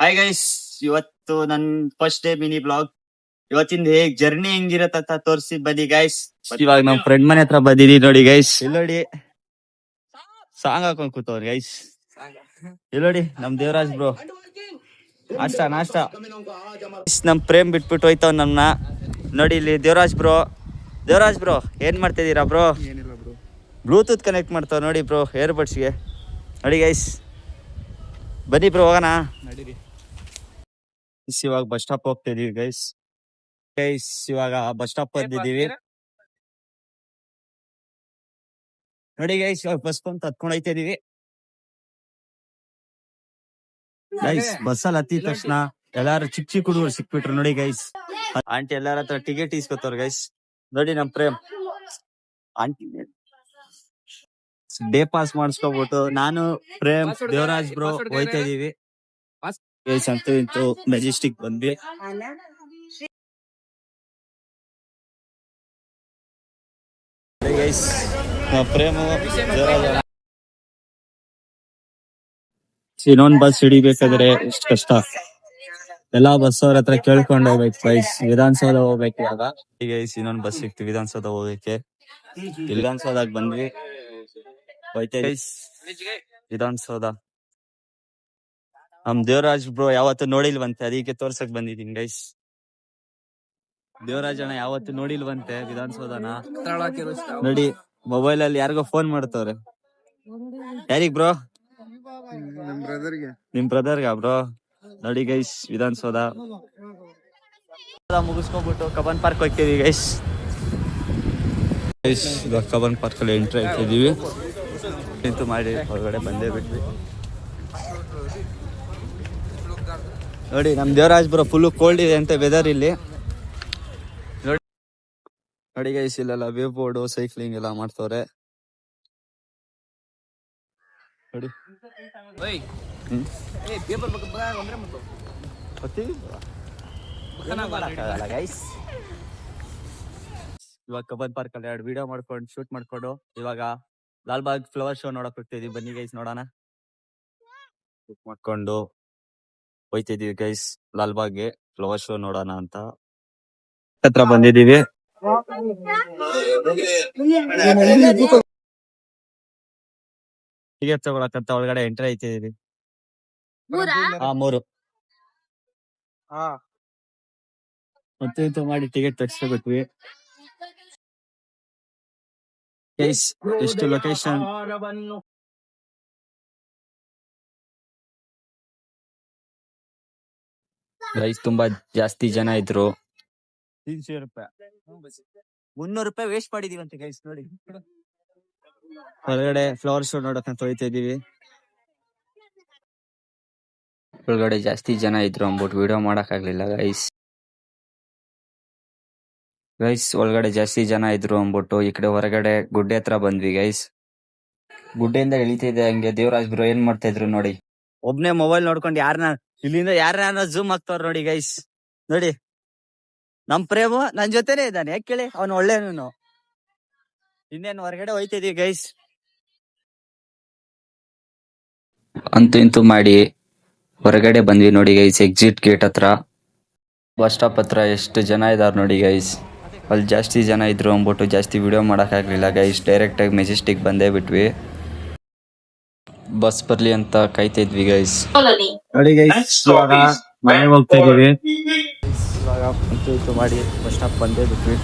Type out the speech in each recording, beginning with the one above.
Hi guys, ಇವತ್ತು ನನ್ first day mini blog. ಇವತ್ತಿಂದ ಹೇಗ್ ಜರ್ನಿ ಹೆಂಗಿರತ್ತ ತೋರಿಸಿ ಬನ್ನಿ ಗೈಸ್. ಇವಾಗ ನಮ್ ಫ್ರೆಂಡ್ ಮನೆ ಹತ್ರ ಬಂದಿದೀವಿ ನೋಡಿ ಗೈಸ್. ಇಲ್ಲಿ ನೋಡಿ ಸಾಂಗ್ ಹಾಕೊಂಡ್ ಕೂತವ್ರಿ ಗೈಸ್. ಇಲ್ಲಿ ನೋಡಿ ನಮ್ ದೇವರಾಜ್ ಬ್ರೋ ನಾಷ್ಟ ನಮ್ ಪ್ರೇಮ್ ಬಿಟ್ಬಿಟ್ಟು ಹೋಯ್ತವ್ ನಮ್ನ. ನೋಡಿ ಇಲ್ಲಿ ದೇವರಾಜ್ ಬ್ರೋ ಏನ್ ಮಾಡ್ತಿದೀರಾ ಬ್ರೋ? ಬ್ಲೂಟೂತ್ ಕನೆಕ್ಟ್ ಮಾಡ್ತಾವ ನೋಡಿ ಬ್ರೋ, ಏರ್ ಬಡ್ಸ್ಗೆ. ನೋಡಿ ಗೈಸ್, ಬನ್ನಿ ಬ್ರೋ ಹೋಗೋಣ. ಇವಾಗ ಬಸ್ ಸ್ಟಾಪ್ ಹೋಗ್ತಾ ಇದೀವಿ ಗೈಸ್. ಇವಾಗ ಬಸ್ ಸ್ಟಾಪ್ ಬಂದಿದೀವಿ ನೋಡಿ ಗೈಸ್. ಇವಾಗ ಬಸ್ ಬಂದು ಹತ್ಕೊಂಡು ಹೋಯ್ತಾ ಇದೀವಿ ಗೈಸ್. ಬಸ್ಸಲ್ಲಿ ಹತ್ತಿದ ತಕ್ಷಣ ಎಲ್ಲಾರು ಚಿಕ್ಕ ಹುಡುಗರು ಸಿಕ್ಬಿಟ್ರು ನೋಡಿ ಗೈಸ್. ಆಂಟಿ ಎಲ್ಲಾರ ಹತ್ರ ಟಿಕೆಟ್ ಇಸ್ಕೊತವ್ರ ಗೈಸ್. ನೋಡಿ ನಮ್ ಪ್ರೇಮ್ ಆಂಟಿ ಡೇ ಪಾಸ್ ಮಾಡಿಸ್ಕೊಬಿಟ್ಟು ನಾನು ಪ್ರೇಮ್ ದೇವರಾಜ್ ಬ್ರೋ ಹೋಯ್ತಾ ಇದೀವಿ ಗೈಸ್. ಅಂತೂ ಇಂತೂ ಮೆಜೆಸ್ಟಿಕ್ ಬಂದ್ವಿ ಗೈಸ್. ಪ್ರೇಮ್ ಇನ್ನೊಂದ್ ಬಸ್ ಹಿಡಿಬೇಕಾದ್ರೆ ಎಷ್ಟು ಕಷ್ಟ. ಎಲ್ಲಾ ಬಸ್ ಅವ್ರ ಹತ್ರ ಕೇಳ್ಕೊಂಡ್ ಹೋಗ್ಬೇಕು ಗೈಸ್. ವಿಧಾನಸೌಧ ಹೋಗ್ಬೇಕು ಇವಾಗ. ಈಗ ಇನ್ನೊಂದ್ ಬಸ್ ಸಿಕ್ತು ವಿಧಾನಸೌಧ ಹೋಗಕ್ಕೆ. ವಿಧಾನಸೌಧಕ್ ಬಂದ್ವಿ, ಹೋಯ್ತಾ ಗೈಸ್ ವಿಧಾನಸೌಧ. ನಮ್ ದೇವರಾಜ್ ಬ್ರೋ ಯಾವತ್ತು ನೋಡಿಲ್ವಂತೆ, ಅದಕ್ಕೆ ತೋರ್ಸಕ್ ಬಂದಿದೀನಿ ಗೈಸ್. ದೇವರಾಜ್ ಅಣ್ಣ ಯಾವತ್ತು ನೋಡಿಲ್ವಂತೆ ವಿಧಾನಸೌಧನ. ನೋಡಿ ಮೊಬೈಲ್ ಅಲ್ಲಿ ಯಾರಿಗೋ ಫೋನ್ ಮಾಡ್ತವ್ರೆ. ಯಾರಿಗ್ ಬ್ರೋ? ನಿಮ್ ಬ್ರದರ್ಗ ಬ್ರೋ. ನೋಡಿ ಗೈಸ್ ವಿಧಾನಸೌಧ ಮುಗಿಸ್ಕೊಂಡ್ಬಿಟ್ಟು ಕಬ್ಬನ್ ಪಾರ್ಕ್ ಹೋಗ್ತೀವಿ ಗೈಸ್. ಕಬ್ಬನ್ ಪಾರ್ಕ್ ಅಲ್ಲಿ ಎಂಟ್ರಿ ಆಗ್ತಿದೀವಿ. ನಿಂತು ಮಾಡಿ ಹೊರಗಡೆ ಬಂದೇ ಬಿಟ್ವಿ. ನೋಡಿ ನಮ್ ದೇವರಾಜ್ ಬ್ರೋ ಫುಲ್ ಕೋಲ್ಡ್ ಇದೆ ಅಂತ ವೆದರ್ ಇಲ್ಲಿ. ನೋಡಿ ಗೈಸ್, ಇಲ್ಲೆಲ್ಲ ವೇವ್ ಬೋರ್ಡ್ ಸೈಕ್ಲಿಂಗ್ ಎಲ್ಲ ಮಾಡ್ತವ್ರೆ ನೋಡಿ. ಇವಾಗ ಕಬ್ಬನ್ ಪಾರ್ಕ್ ಅಲ್ಲಿ 2 ವಿಡಿಯೋ ಮಾಡ್ಕೊಂಡು ಶೂಟ್ ಮಾಡ್ಕೊಂಡು ಇವಾಗ ಲಾಲ್ಬಾಗ್ ಫ್ಲವರ್ ಶೋ ನೋಡಕ್ ಹೋಗ್ತಿದೀವಿ. ಬನ್ನಿ ಗೈಸ್ ನೋಡೋಣ. ಶೂಟ್ ಮಾಡ್ಕೊಂಡು ಹೋಯ್ತಿದೀವಿ ಗೈಸ್ ಲಾಲ್ಬಾಗ್ಗೆ ಫ್ಲವರ್ ಶೋ ನೋಡೋಣ ಅಂತ ಹತ್ರ ಬಂದಿದೀವಿ. ಟಿಕೆಟ್ ತಗೊಳಕಂತ ಒಳಗಡೆ ಎಂಟ್ರಿ ಆಯ್ತಿದೀವಿ. 3 ಮತ್ತೆ ಮಾಡಿ ಟಿಕೆಟ್ ತಗ್ಸ್ಕೊಬಿಟ್ವಿ ಗೈಸ್. ಎಷ್ಟು ಲೊಕೇಶನ್ ಗೈಸ್, ತುಂಬಾ ಜಾಸ್ತಿ ಜನ ಇದ್ರು. 300 ರೂಪಾಯಿ 300 ರೂಪಾಯಿ ವೇಸ್ಟ್ ಮಾಡಿದೀವಂತೆ ಗೈಸ್. ನೋಡಿ ಹೊರಗಡೆ ಫ್ಲವರ್ ಶೋ ನೋಡಕ್ಕಂತ ಹೋಯ್ತಾ ಇದೀವಿ. ಒಳಗಡೆ ಜಾಸ್ತಿ ಜನ ಇದ್ರು ಅಂದ್ಬಿಟ್ಟು ವಿಡಿಯೋ ಮಾಡಕ್ ಆಗ್ಲಿಲ್ಲ ಗೈಸ್. ಒಳಗಡೆ ಜಾಸ್ತಿ ಜನ ಇದ್ರು ಅಂದ್ಬಿಟ್ಟು ಈ ಕಡೆ ಹೊರಗಡೆ ಗುಡ್ಡೆ ಹತ್ರ ಬಂದ್ವಿ ಗೈಸ್. ಗುಡ್ಡೆಯಿಂದ ಇಳಿತಿದೆ ಹಂಗೆ ದೇವರಾಜ್ ಬ್ರೋ ಏನ್ ಮಾಡ್ತಾ ಇದ್ರು ನೋಡಿ. ಒಬ್ನೇ ಮೊಬೈಲ್ ನೋಡ್ಕೊಂಡು ಇಲ್ಲಿಂದ ಯಾರನ್ನ ಜೂಮ್ ಆಗ್ತಾವ್ರ ನೋಡಿ ಗೈಸ್. ನೋಡಿ ನಮ್ ಪ್ರೇಮು ನನ್ ಜೊತೆನೆ ಇದ್ದಾನೆ. ಯಾಕೆ ಕೇಳಿ, ಅವ್ನು ಒಳ್ಳೆನು. ಇನ್ನೇನು ಹೊರಗಡೆ ಹೋಯ್ತಿದೀವಿ ಗೈಸ್. ಅಂತೂ ಇಂತೂ ಮಾಡಿ ಹೊರಗಡೆ ಬಂದ್ವಿ ನೋಡಿ ಗೈಸ್. ಎಕ್ಸಿಟ್ ಗೇಟ್ ಹತ್ರ, ಬಸ್ ಸ್ಟಾಪ್ ಹತ್ರ ಎಷ್ಟು ಜನ ಇದಾರೆ ನೋಡಿ ಗೈಸ್. ಅಲ್ಲಿ ಜಾಸ್ತಿ ಜನ ಇದ್ರು ಅಂದ್ಬಿಟ್ಟು ಜಾಸ್ತಿ ವಿಡಿಯೋ ಮಾಡಕ್ ಆಗ್ಲಿಲ್ಲ ಗೈಸ್. ಡೈರೆಕ್ಟ್ ಆಗಿ ಮೆಜೆಸ್ಟಿಕ್ ಬಂದೇ ಬಿಟ್ವಿ. ಬಸ್ ಬರ್ಲಿ ಅಂತ ಕಾಯ್ತಿದ್ವಿ ಗೈಸ್. ನೋಡಿ ಗೈಸ್, ಇವಾಗ ಮನೆಗೆ ಹೋಗ್ತಾ ಇದೀವಿ. ಇವಾಗ ಅಂತೂ ಮಾಡಿ ಬಸ್ ಸ್ಟಾಪ್ ಬಂದೇ ಬಿಟ್ವಿ.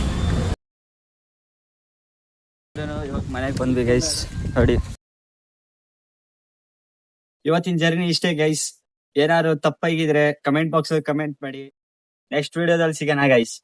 ಇವಾಗ ಮನೆಗೆ ಬಂದ್ವಿ ಗೈಸ್. ನೋಡಿ ಇವತ್ತಿನ ಜರ್ನಿ ಇಷ್ಟೇ ಗೈಸ್. ಏನಾದ್ರು ತಪ್ಪಾಗಿದ್ರೆ ಕಮೆಂಟ್ ಬಾಕ್ಸ್ ಕಮೆಂಟ್ ಮಾಡಿ. ನೆಕ್ಸ್ಟ್ ವಿಡಿಯೋದಲ್ಲಿ ಸಿಗೋಣ ಗೈಸ್.